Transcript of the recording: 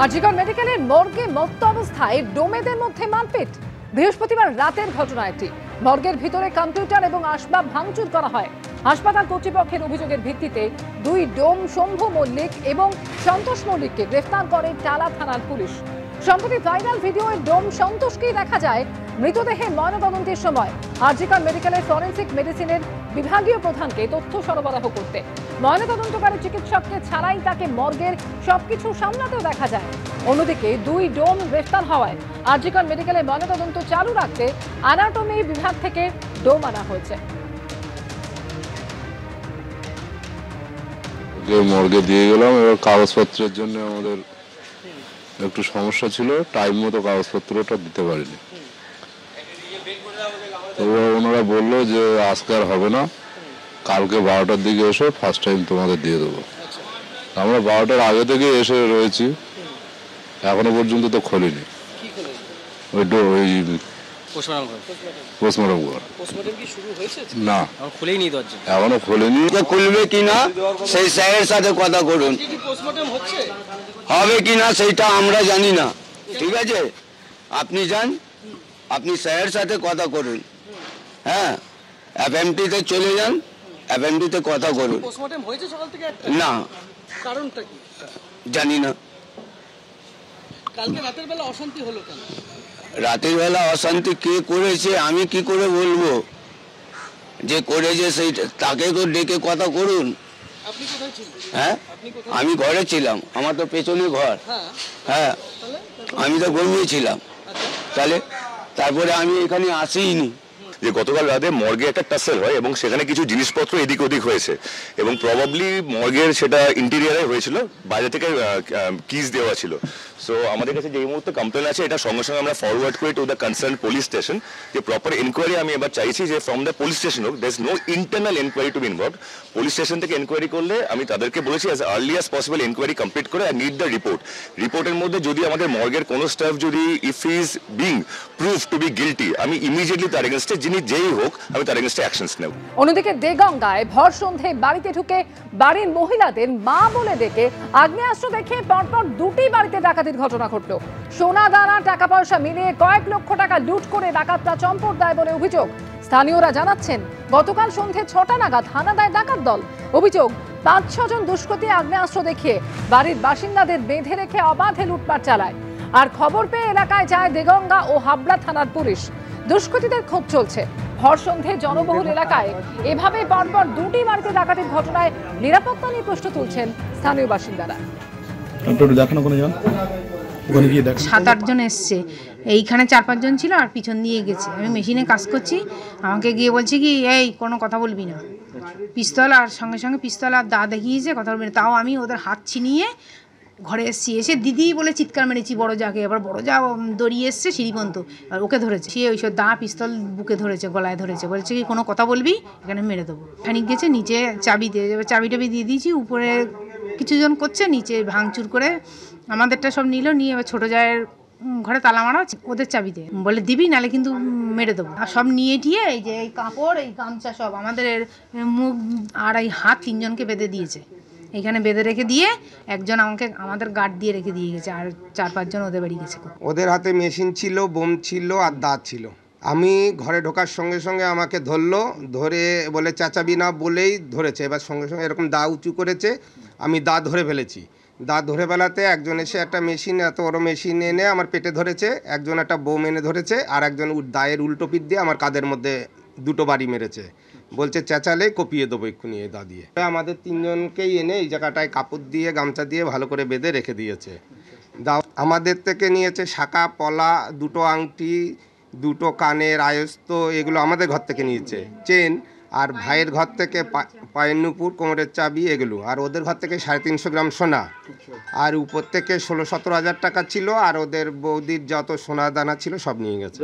আজিগড় মেডিকেলের মর্গে মত্ত অবস্থায় ডোমেদের মধ্যে মারপিট। বৃহস্পতিবার রাতের ঘটনা এটি। মর্গের ভিতরে কম্পিউটার এবং আসবাব ভাঙচুর করা হয়। হাসপাতাল কর্তৃপক্ষের অভিযোগের ভিত্তিতে দুই ডোম শম্ভু মল্লিক এবং সন্তোষ মল্লিককে গ্রেফতার করে টালা থানার পুলিশ। সম্প্রতি ভাইরাল ভিডিওয়ে ডোম সন্তোষকেই দেখা যায় মৃতদেহে ময়নাতদন্তের সময় আজিগড় মেডিকেলের ফরেনসিক মেডিসিনের বিভাগীয় প্রধানকে তথ্য সরবরাহ করতে। ময়নাতদন্তকারী চিকিৎসককে ছাড়াই তাকে মর্গের সবকিছু সামলাতেও দেখা যায়। অন্যদিকে দুই ডোম গ্রেফতার হওয়ায় আজিগড় মেডিকেলের ময়নাতদন্ত চালু রাখতে অ্যানাটমি বিভাগ থেকে ডোম আনা হয়েছে। মর্গে দিয়ে গেলাম, এবার কাগজপত্রের জন্য আমাদের একটু সমস্যা ছিল, টাইম মতো কাগজপত্রটা দিতে পারিনি। তো ওনারা বললো যে আজকে আর হবে না, কালকে 12টার দিকে এসে ফার্স্ট টাইম তোমাদের দিয়ে দেবো। আমরা 12টার আগে থেকে এসে রয়েছি, এখনো পর্যন্ত তো খোলেনি। ওই পোস্টমর্টম না, এখনো খোলেনি। খুলবে কিনা সেই স্যারের সাথে কথা করুন, হবে কিনা সেইটা আমরা জানি না। ঠিক আছে, আপনি যান, আপনি স্যারের সাথে কথা করুন। হ্যাঁ, এফএমটিতে চলে যান, এফএমটিতে কথা করুন। না, কারণটা কি জানি না। কালকে রাতের বেলা অশান্তি হলো কেন? রাতের বেলা অশান্তি কে করেছে আমি কি করে বলবো? যে করেছে সেই তাকে তো ডেকে কথা করুন। আপনি কোথায় ছিলেন? হ্যাঁ, আমি ঘরে ছিলাম, আমার তো পেছনে ঘর। হ্যাঁ, আমি তো ঘুমিয়েছিলাম। তাহলে তারপরে আমি এখানে আসিনি। যে গতকাল রাতে মর্গে একটা টাসেল হয় এবং সেখানে কিছু জিনিসপত্র এদিক ওদিক হয়েছে এবং প্রবাবলি মর্গের সেটা ইন্টেরিয়ারে হয়েছিল, বাইরে থেকে কিজ দেওয়া ছিল। সো আমাদের কাছে যে এই মুহূর্তে কমপ্লেন আছে, এটা সঙ্গে সঙ্গে আমরা ফরওয়ার্ড করি to the concern police station. যে প্রপার এনকোয়ারি আমি এবার চাইছি যে ফ্রম দ্য পুলিশ স্টেশন হোক, there is no internal enquiry to be involve. Police station থেকে এনকোয়ারি করলে আমি তাদেরকে বলেছি as early as possible enquiry complete করে আই নিড দ্য রিপোর্ট। রিপোর্টের মধ্যে যদি আমাদের মর্গের কোনো স্টাফ যদি if he is being prove to be guilty, আমি ইমিডিয়েটলি তার এগেনস্টে যিনি যেই হোক আমি তার এগেনস্টে অ্যাকশনস নেব। অন্যদিকে দেগঙ্গায় ভর সন্ধে বাড়িতে ঢুকে বাড়ির মহিলাদের মা বলে ডেকে আগ্নেয়াস্ত্র দেখে পরপর দুটি বাড়িতে ডাকাতির ঘটনা ঘটল। সোনা দানা টাকা পয়সা মিলিয়ে কয়েক লক্ষ টাকা লুট করে ডাকাতরা চম্পট দেয় বলে অভিযোগ। স্থানীয়রা জানাচ্ছেন গতকাল সন্ধে 6টা নাগাদ হানা দেয় ডাকাত দল। অভিযোগ 5-6 জন দুষ্কৃতী আগ্নেয়াস্ত্র দেখিয়ে বাড়ির বাসিন্দাদের বেঁধে রেখে অবাধে লুটপাট চালায়। আর খবর পেয়ে এলাকায় যায় দেগঙ্গা ও হাবড়া থানার পুলিশ। দুষ্কৃতীদের খোঁজ চলছে। ভর সন্ধে জনবহুল এলাকায় এভাবে পরপর দুটি বাড়িতে ডাকাতির ঘটনায় নিরাপত্তা নিয়ে প্রশ্ন তুলছেন স্থানীয় বাসিন্দারা। 7-8 জন এসছে, এইখানে 4-5 জন ছিল আর পিছন দিয়ে গেছে। আমি মেশিনে কাজ করছি, আমাকে গিয়ে বলছে কি এই কোনো কথা বলবি না, পিস্তল আর সঙ্গে সঙ্গে পিস্তল আর দা দেখিয়েছে, কথা বলবি না। তাও আমি ওদের হাত ছিনিয়ে ঘরে এসছি, এসে দিদি বলে চিৎকার মেরেছি বড় যাকে। এবার বড় যা দড়িয়ে এসছে সিঁড়ি পর্যন্ত, আর ওকে ধরেছে। সে ওইসব দা পিস্তল বুকে ধরেছে, গলায় ধরেছে, বলছে কি কোনো কথা বলবি এখানে মেরে দেবো। খানিক গেছে নিচে চাবি দিয়ে, চাবি টাবি দিয়ে দিয়েছি। উপরে কিছুজন করছে, নিচে ভাঙচুর করে আমাদেরটা সব নিল, নিয়ে এবার ছোটো জায়ের ঘরে তালা মারা, ওদের চাবিতে বলে দিবি নাহলে কিন্তু মেরে দেবো। আর সব নিয়ে টিয়ে এই যে এই কাপড় এই গামছা সব আমাদের মুখ আর এই হাত 3 জনকে বেঁধে দিয়েছে। এখানে বেঁধে রেখে দিয়ে একজন আমাদের গার্ড দিয়ে রেখে দিয়ে গেছে, আর 4-5 জন ওদের বাড়ি গেছে। ওদের হাতে মেশিন ছিল, বোম ছিল আর দা ছিল। আমি ঘরে ঢোকার সঙ্গে সঙ্গে আমাকে ধরলো, ধরে বলে চেঁচাবি না বলেই ধরেছে। এবার সঙ্গে সঙ্গে এরকম দা উঁচু করেছে, আমি দা ধরে ফেলেছি। দা ধরে ফেলাতে একজন এসে একটা মেশিন, এত বড় মেশিন এনে আমার পেটে ধরেছে, একজন একটা বোম এনে ধরেছে, আর একজন দায়ের উল্টো পিঠ দিয়ে আমার কাঁধের মধ্যে 2টো বাড়ি মেরেছে। বলছে চেঁচালে কপিয়ে দেবো এক্ষুনি এই দা দিয়ে। আমাদের 3 জনকেই এনে এই জায়গাটায় কাপড় দিয়ে গামছা দিয়ে ভালো করে বেঁধে রেখে দিয়েছে। দা আমাদের থেকে নিয়েছে শাঁখা পলা, 2টো আংটি, 2টো কানের আয়স্ত, এগুলো আমাদের ঘর থেকে নিয়েছে। চেন আর ভাইয়ের ঘর থেকে পায়ের নুপুর, কোমরের চাবি, এগুলো। আর ওদের ঘর থেকে 350 গ্রাম সোনা, আর উপর থেকে 16-17 হাজার টাকা ছিল। আর ওদের বৌদির যত সোনা দানা ছিল সব নিয়ে গেছে।